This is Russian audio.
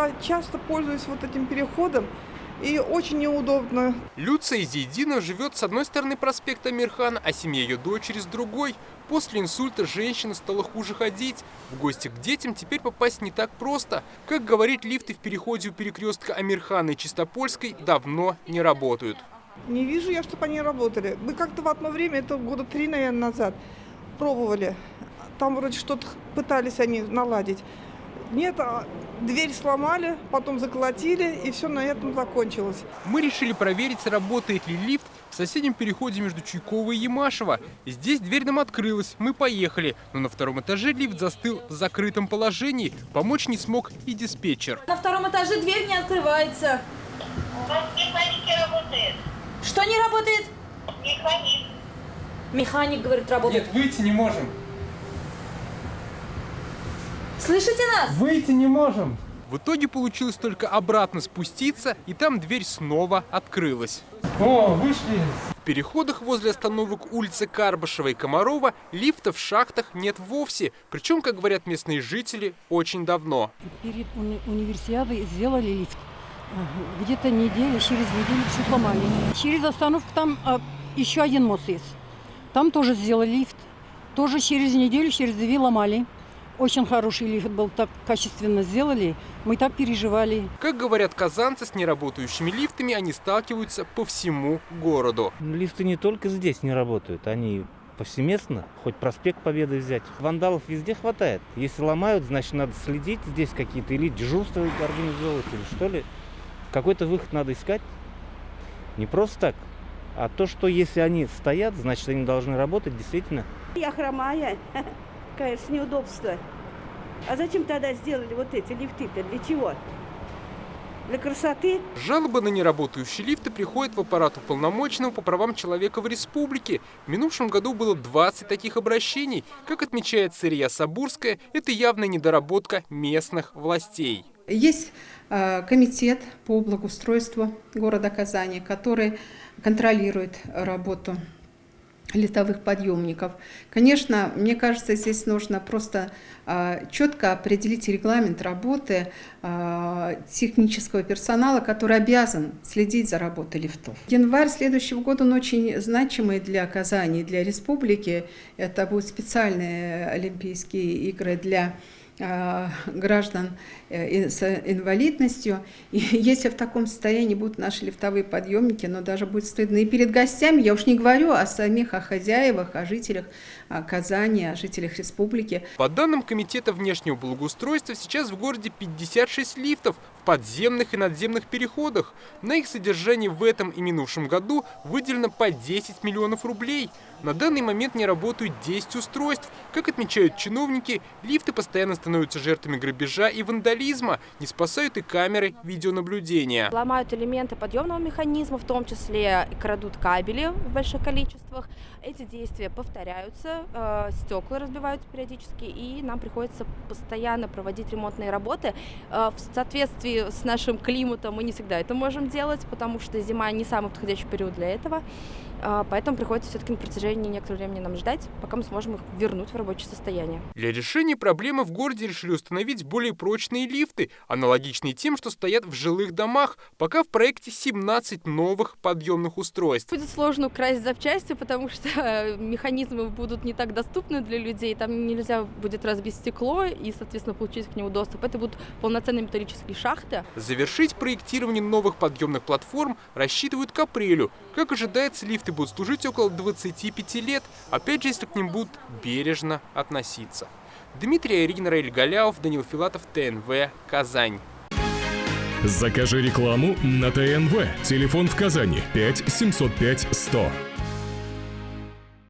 Я часто пользуюсь вот этим переходом, и очень неудобно. Люция Зейдина живет с одной стороны проспекта Амирхан, а семья ее дочери с другой. После инсульта женщина стала хуже ходить. В гости к детям теперь попасть не так просто. Как говорит, лифты в переходе у перекрестка Амирхана и Чистопольской давно не работают. Не вижу я, чтобы они работали. Мы как-то в одно время, это года 3, наверное, назад, пробовали. Там вроде что-то пытались они наладить. Нет, дверь сломали, потом заколотили, и все на этом закончилось. Мы решили проверить, работает ли лифт в соседнем переходе между Чуйково и Ямашево. Здесь дверь нам открылась, мы поехали. Но на втором этаже лифт застыл в закрытом положении. Помочь не смог и диспетчер. На втором этаже дверь не открывается. У нас механик не работает. Что не работает? Механик. Механик, говорит, работает. Нет, выйти не можем. Слышите нас? Выйти не можем. В итоге получилось только обратно спуститься, и там дверь снова открылась. О, вышли. В переходах возле остановок улицы Карбышева и Комарова лифтов в шахтах нет вовсе. Причем, как говорят местные жители, очень давно. Перед универсиадой сделали лифт. Где-то через неделю все сломали. Через остановку там еще один мост есть. Там тоже сделали лифт. Тоже через неделю, через 2 ломали. Очень хороший лифт был, так качественно сделали. Мы так переживали. Как говорят казанцы, с неработающими лифтами они сталкиваются по всему городу. Лифты не только здесь не работают, они повсеместно, хоть проспект Победы взять. Вандалов везде хватает. Если ломают, значит надо следить здесь какие-то, или дежурство организовывать, или что ли. Какой-то выход надо искать. Не просто так. А то, что если они стоят, значит они должны работать действительно. Я хромая, конечно, неудобство. А зачем тогда сделали вот эти лифты-то? Для чего? Для красоты? Жалобы на неработающие лифты приходят в аппарат уполномоченного по правам человека в республике. В минувшем году было 20 таких обращений. Как отмечает Сырья Сабурская, это явная недоработка местных властей. Есть комитет по благоустройству города Казани, который контролирует работу лифтовых подъемников. Конечно, мне кажется, здесь нужно просто четко определить регламент работы технического персонала, который обязан следить за работой лифтов. Январь следующего года, он очень значимый для Казани, для республики. Это будут специальные Олимпийские игры для граждан с инвалидностью. И если в таком состоянии будут наши лифтовые подъемники, но даже будет стыдно и перед гостями, я уж не говорю о самих о хозяевах, о жителях Казани, о жителях республики. По данным Комитета внешнего благоустройства, сейчас в городе 56 лифтов в подземных и надземных переходах. На их содержание в этом и минувшем году выделено по 10 миллионов рублей. На данный момент не работают 10 устройств. Как отмечают чиновники, лифты постоянно становятся жертвами грабежа и вандализма. Не спасают и камеры видеонаблюдения. Ломают элементы подъемного механизма, в том числе и крадут кабели в больших количествах. Эти действия повторяются, стекла разбиваются периодически, и нам приходится постоянно проводить ремонтные работы. В соответствии с нашим климатом мы не всегда это можем делать, потому что зима не самый подходящий период для этого. Поэтому приходится все-таки на протяжении некоторого времени нам ждать, пока мы сможем их вернуть в рабочее состояние. Для решения проблемы в городе решили установить более прочные лифты, аналогичные тем, что стоят в жилых домах. Пока в проекте 17 новых подъемных устройств. Будет сложно украсть запчасти, потому что механизмы будут не так доступны для людей. Там нельзя будет разбить стекло и, соответственно, получить к нему доступ. Это будут полноценные металлические шахты. Завершить проектирование новых подъемных платформ рассчитывают к апрелю. Как ожидается, лифты будут служить около 25 лет, опять же, если к ним будут бережно относиться. Дмитрий Айрин, Раиль Галяов, Данил Филатов, ТНВ, Казань. Закажи рекламу на ТНВ. Телефон в Казани 5 705 100.